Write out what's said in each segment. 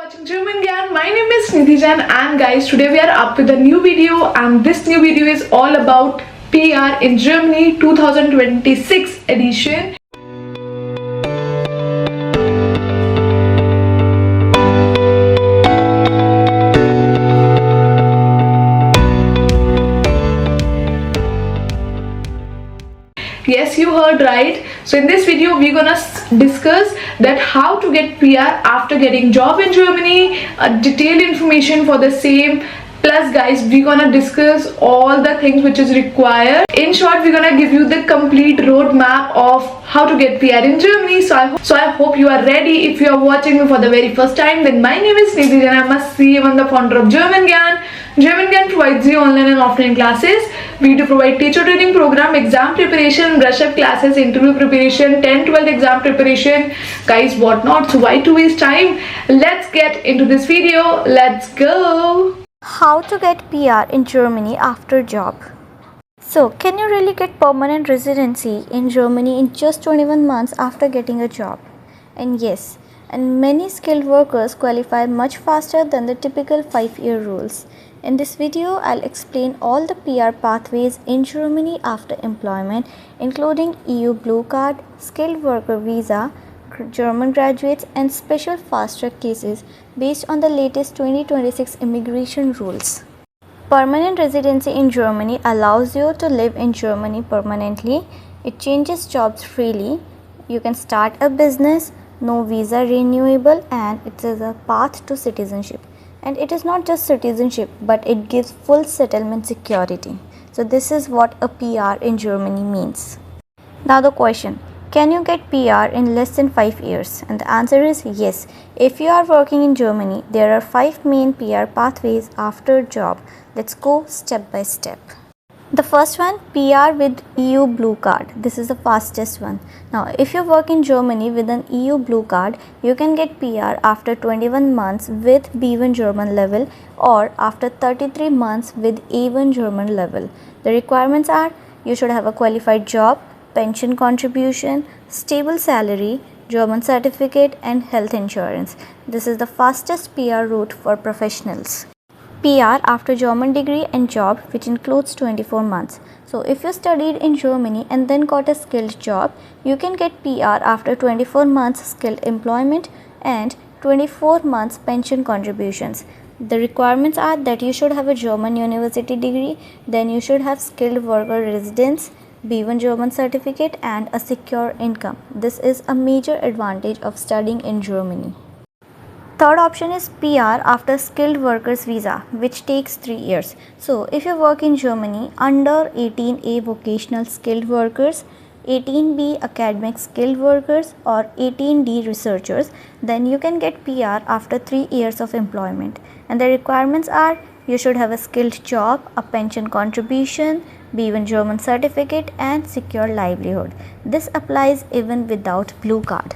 Watching German Gyan. My name is Nidhijan and guys, today we are up with a new video and this new video is all about PR in Germany 2026 edition. Yes, you heard right. So in this video we're gonna discuss that how to get PR after getting job in Germany, detailed information for the same. Plus guys, we're gonna discuss all the things which is required. In short, we're gonna give you the complete roadmap of how to get PR in Germany. So I hope you are ready. If you are watching me for the very first time, then my name is Nidhi and I'm a CEO and the founder of German Gyan. German Gyan provides you online and offline classes. We do provide teacher training program, exam preparation, brush up classes, interview preparation, 10-12 exam preparation, guys, whatnot. So why to waste time? Let's get into this video. Let's go. How to get PR in Germany after job. So, can you really get permanent residency in Germany in just 21 months after getting a job? And yes, and many skilled workers qualify much faster than the typical 5-year rules. In this video, I'll explain all the PR pathways in Germany after employment, including EU Blue Card, skilled worker visa, German graduates and special fast track cases based on the latest 2026 immigration rules. Permanent residency in Germany allows you to live in Germany permanently. It changes jobs freely. You can start a business, no visa renewable, and it is a path to citizenship. And it is not just citizenship, but it gives full settlement security. So this is what a PR in Germany means. Now the question, can you get PR in less than 5 years? And the answer is yes. If you are working in Germany, there are 5 main PR pathways after job. Let's go step by step. The first one, PR with EU Blue Card. This is the fastest one. Now, if you work in Germany with an EU Blue Card, you can get PR after 21 months with B1 German level or after 33 months with A1 German level. The requirements are you should have a qualified job, pension contribution, stable salary, German certificate and health insurance. This is the fastest PR route for professionals. PR after German degree and job, which includes 24 months. So if you studied in Germany and then got a skilled job, you can get PR after 24 months skilled employment and 24 months pension contributions. The requirements are that you should have a German university degree, then you should have skilled worker residence, B1 German certificate and a secure income. This is a major advantage of studying in Germany. Third option is PR after skilled workers visa, which takes 3 years. So if you work in Germany under 18A vocational skilled workers, 18B academic skilled workers or 18D researchers, then you can get PR after 3 years of employment. And the requirements are you should have a skilled job, a pension contribution, B1 German certificate and secure livelihood. This applies even without Blue Card.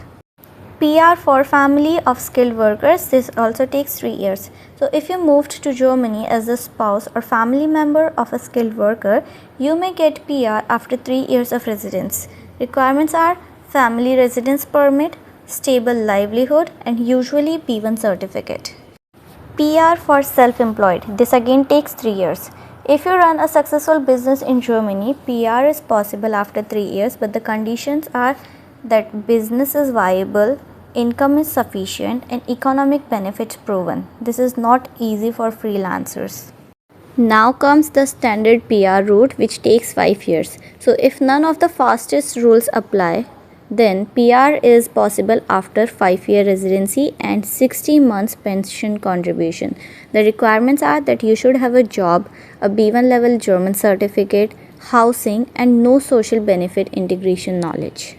PR for family of skilled workers, this also takes 3 years. So if you moved to Germany as a spouse or family member of a skilled worker, you may get PR after 3 years of residence. Requirements are family residence permit, stable livelihood and usually B1 certificate. PR for self-employed, this again takes 3 years. If you run a successful business in Germany, PR is possible after 3 years, but the conditions are that business is viable, income is sufficient and economic benefits proven. This is not easy for freelancers. Now comes the standard PR route, which takes 5 years. So if none of the fastest rules apply, then PR is possible after 5-year residency and 60 months pension contribution. The requirements are that you should have a job, a B1 level German certificate, housing and no social benefit integration knowledge.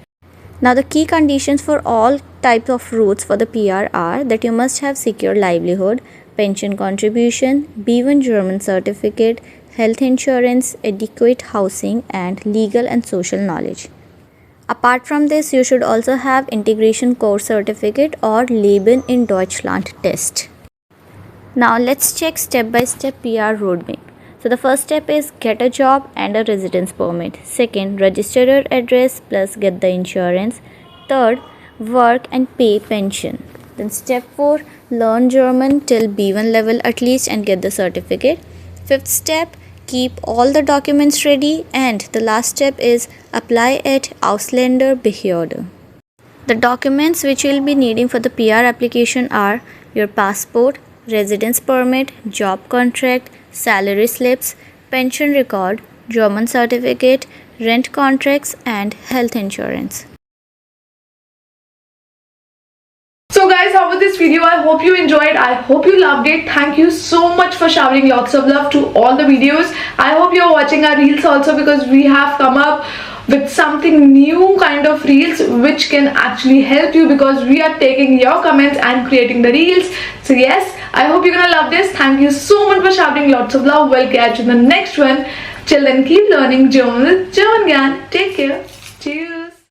Now the key conditions for all types of routes for the PR are that you must have secure livelihood, pension contribution, B1 German certificate, health insurance, adequate housing and legal and social knowledge. Apart from this, you should also have integration course certificate or Leben in Deutschland test. Now let's check step by step PR roadmap. So the first step is get a job and a residence permit. Second, register your address plus get the insurance. Third, work and pay pension. Then step 4, learn German till B1 level at least and get the certificate. Fifth step, keep all the documents ready, and the last step is apply at Ausländerbehörde. The documents which you will be needing for the PR application are your passport, residence permit, job contract, salary slips, pension record, German certificate, rent contracts, and health insurance. So guys, how was this video? I hope you enjoyed. I hope you loved it. Thank you so much for showering lots of love to all the videos. I hope you're watching our reels also, because we have come up with something new kind of reels which can actually help you, because we are taking your comments and creating the reels. So yes, I hope you're gonna love this. Thank you so much for showering lots of love. We'll catch you in the next one. Till then, keep learning German with German Gyan. Take care. Cheers.